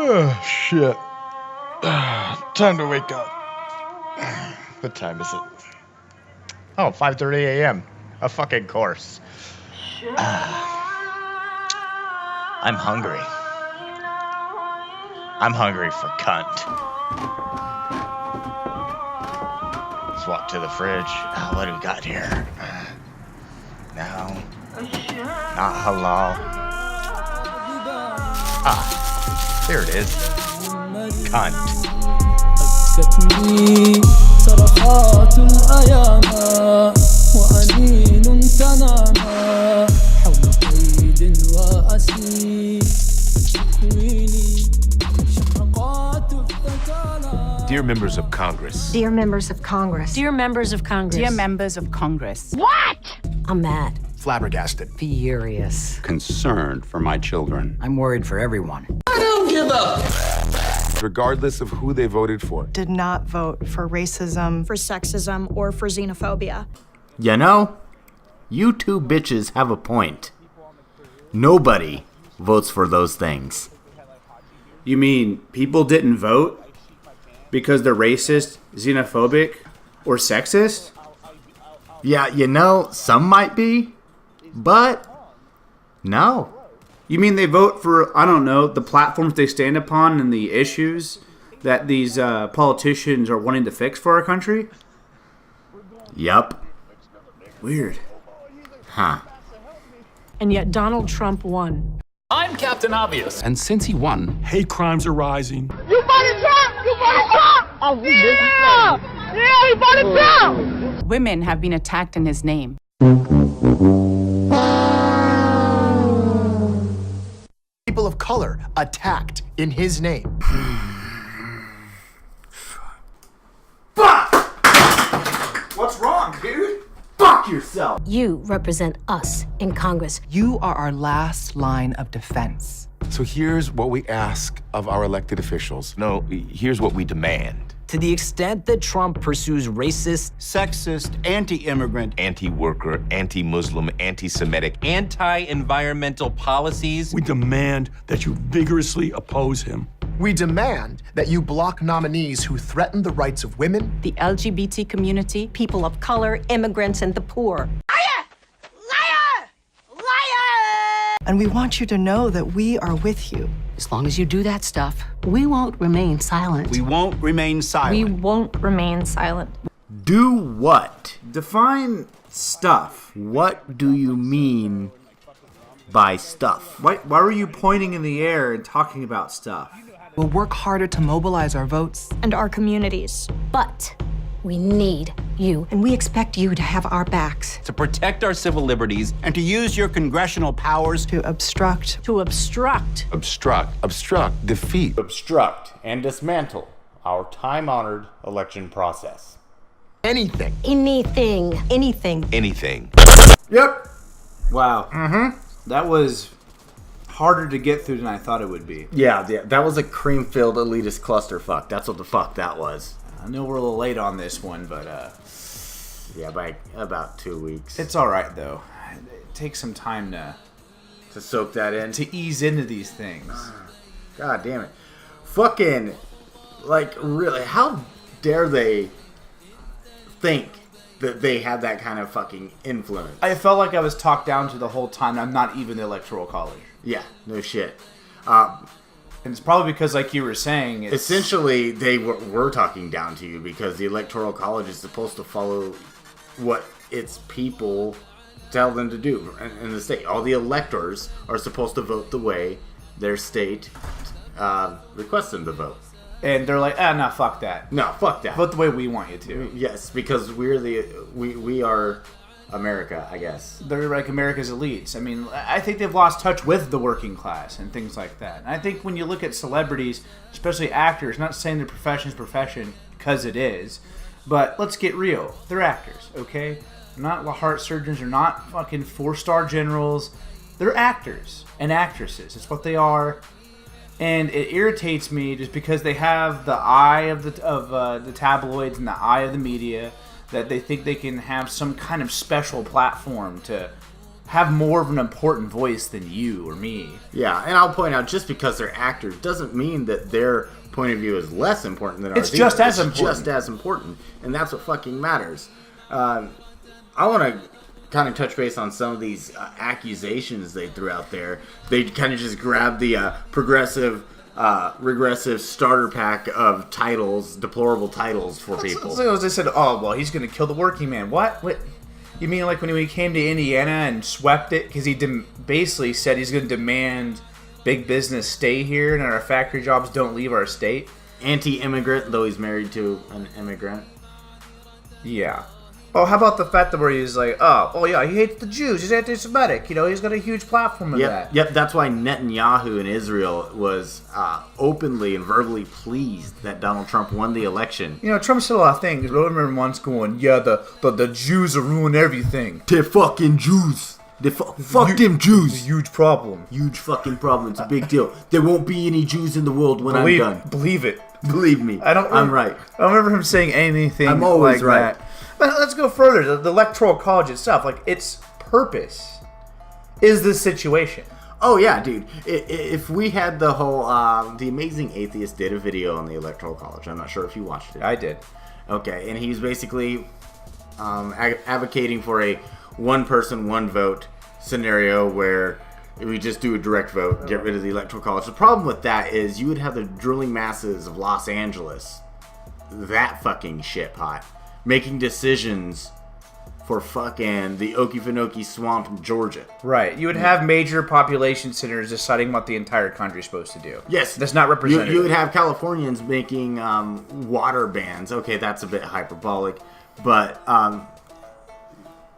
Oh, shit. Time to wake up. What time is it? Oh, 5:30 a.m. A fucking course. I'm hungry. I'm hungry for cunt. Let's walk to the fridge. Oh, what do we got here? No. Not halal. Ah, there it is. Cunt. أبكتني صرخات الأيام وأنين تناما حول قيد وأسير تكويني شفقات افتتانا. Dear members of Congress. Dear members of Congress. Dear members of Congress. Dear members of Congress. What? I'm mad. Flabbergasted. Furious. Concerned for my children. I'm worried for everyone. I don't give up. Regardless of who they voted for. Did not vote for racism, for sexism, or for xenophobia. You know, you two bitches have a point. Nobody votes for those things. You mean people didn't vote because they're racist, xenophobic, or sexist? Yeah, you know, some might be, but no. You mean they vote for, I don't know, the platforms they stand upon and the issues that these politicians are wanting to fix for our country? Yup. Weird. Huh. And yet Donald Trump won. I'm Captain Obvious. And since he won, Hate crimes are rising. You voted Trump! You voted Trump! Oh, yeah! Yeah, he voted Trump! Women have been attacked in his name. People of color attacked in his name. Fuck! What's wrong, dude? Fuck yourself! You represent us in Congress. You are our last line of defense. So here's what we ask of our elected officials. No, here's what we demand. To the extent that Trump pursues racist, sexist, anti-immigrant, anti-worker, anti-Muslim, anti-Semitic, anti-environmental policies, we demand that you vigorously oppose him. We demand that you block nominees who threaten the rights of women, the LGBT community, people of color, immigrants, and the poor. And we want you to know that we are with you. As long as you do that stuff, we won't remain silent. We won't remain silent. We won't remain silent. Do what? Define stuff. What do you mean by stuff? Why were you pointing in the air and talking about stuff? We'll work harder to mobilize our votes. And our communities. But we need you. And we expect you to have our backs. to protect our civil liberties, and to use your congressional powers To obstruct. To obstruct. Obstruct, defeat. obstruct and dismantle our time-honored election process. anything. Anything. Anything. Anything. Yep. Wow. Mm-hmm. That was harder to get through than I thought it would be. Yeah, that was a cream-filled elitist clusterfuck. That's what the fuck that was. I know we're a little late on this one, but yeah, by about 2 weeks. It's all right though. It takes some time to soak that in, to ease into these things. God damn it. Fucking, like, really, how dare they think that they have that kind of fucking influence? I felt like I was talked down to the whole time. I'm not even the Electoral College. Yeah, no shit. And it's probably because, like you were saying, essentially they were talking down to you because the Electoral College is supposed to follow what its people tell them to do in the state. All the electors are supposed to vote the way their state requests them to vote. And they're like, nah, fuck that. No, fuck that. Vote the way we want you to. Yes, because we are America, I guess. They're like America's elites. I mean, I think they've lost touch with the working class and things like that. And I think when you look at celebrities, especially actors, not saying their profession's profession, because it is, but let's get real. They're actors, okay? They're not heart surgeons. They're not fucking 4-star generals. They're actors and actresses. It's what they are. And it irritates me just because they have the eye of the tabloids and the eye of the media, that they think they can have some kind of special platform to have more of an important voice than you or me. Yeah, and I'll point out, just because they're actors doesn't mean that their point of view is less important than ours. It's just as important. Just as important, and that's what fucking matters. I want to kind of touch base on some of these accusations they threw out there. They kind of just grabbed the progressive, regressive starter pack of titles, deplorable titles for people. So they said, oh, well, he's going to kill the working man. What? You mean like when he came to Indiana and swept it? Because he basically said he's going to demand big business stay here and our factory jobs don't leave our state? Anti-immigrant, though he's married to an immigrant. Yeah. Oh, how about the fact that where he's like, oh yeah, he hates the Jews, he's anti-Semitic, he's got a huge platform of that. Yep, that's why Netanyahu in Israel was openly and verbally pleased that Donald Trump won the election. Trump said a lot of things, but I remember once going, yeah, the Jews will ruin everything. They're fucking Jews. Fuck them Jews. It's a huge problem. Huge fucking problem. It's a big deal. There won't be any Jews in the world when I'm done. Believe it. Believe me. I'm right. I don't remember him saying anything I'm always like right. that. But let's go further. The Electoral College itself, like its purpose is this situation. Oh yeah, dude. If we had the whole, the Amazing Atheist did a video on the Electoral College. I'm not sure if you watched it. I did. Okay, and he's basically advocating for a one person, one vote scenario where we just do a direct vote, get rid of the Electoral College. The problem with that is you would have the drooling masses of Los Angeles, that fucking shit pot, making decisions for fucking the Okefenokee Swamp in Georgia. Right. You would have major population centers deciding what the entire country is supposed to do. Yes. That's not representative. You would have Californians making water bans. Okay, that's a bit hyperbolic, but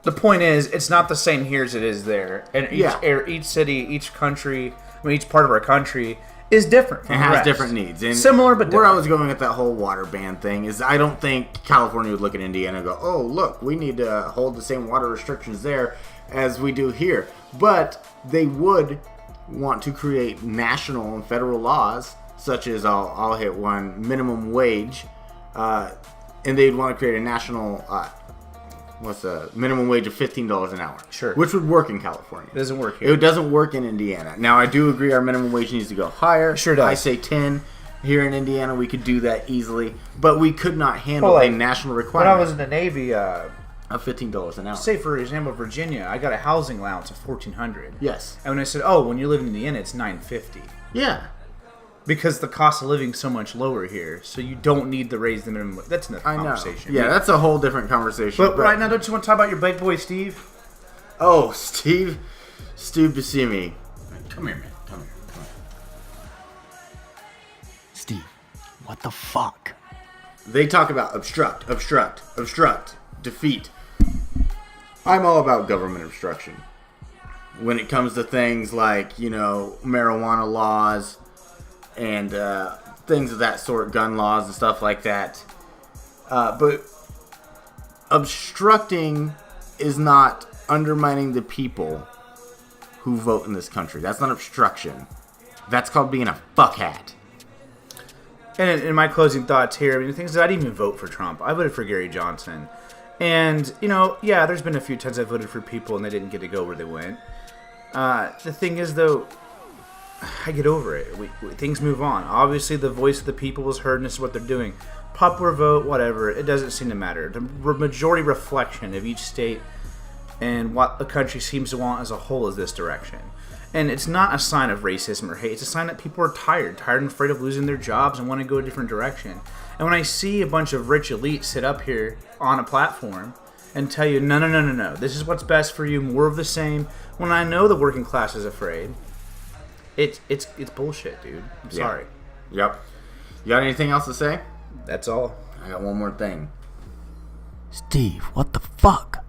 the point is, it's not the same here as it is there. And each city, each country, each part of our country is different from it the has rest. different needs. And similar, but different. Where I was going with that whole water ban thing is I don't think California would look at Indiana and go, oh, look, we need to hold the same water restrictions there as we do here. But they would want to create national and federal laws, such as, I'll hit one, minimum wage, and they'd want to create a national minimum wage of $15 an hour. Sure. Which would work in California. It doesn't work here. It doesn't work in Indiana. Now, I do agree our minimum wage needs to go higher. Sure does. I say 10. Here in Indiana, we could do that easily. But we could not handle a national requirement. When I was in the Navy, of $15 an hour. Say, for example, Virginia, I got a housing allowance of $1,400. Yes. And when I said, when you live in Indiana, it's $950. Yeah. Because the cost of living is so much lower here, so you don't need to raise the minimum. That's another conversation. Yeah, that's a whole different conversation. But right now, don't you want to talk about your big boy, Steve? Oh, Steve Buscemi. Come here, man. Come here. Steve, what the fuck? They talk about obstruct, defeat. I'm all about government obstruction. When it comes to things like, marijuana laws, and things of that sort, gun laws and stuff like that. But obstructing is not undermining the people who vote in this country. That's not obstruction. That's called being a fuckhat. And in my closing thoughts here, the things that I didn't even vote for Trump. I voted for Gary Johnson. And, there's been a few times I voted for people and they didn't get to go where they went. The thing is, though, I get over it. Things move on. Obviously, the voice of the people was heard, and this is what they're doing. Popular vote, whatever. It doesn't seem to matter. The majority reflection of each state and what the country seems to want as a whole is this direction. And it's not a sign of racism or hate. It's a sign that people are tired and afraid of losing their jobs and want to go a different direction. And when I see a bunch of rich elites sit up here on a platform and tell you, no, this is what's best for you, more of the same, when I know the working class is afraid, it's bullshit, dude. I'm sorry. Yep. You got anything else to say? That's all. I got one more thing. Steve, what the fuck?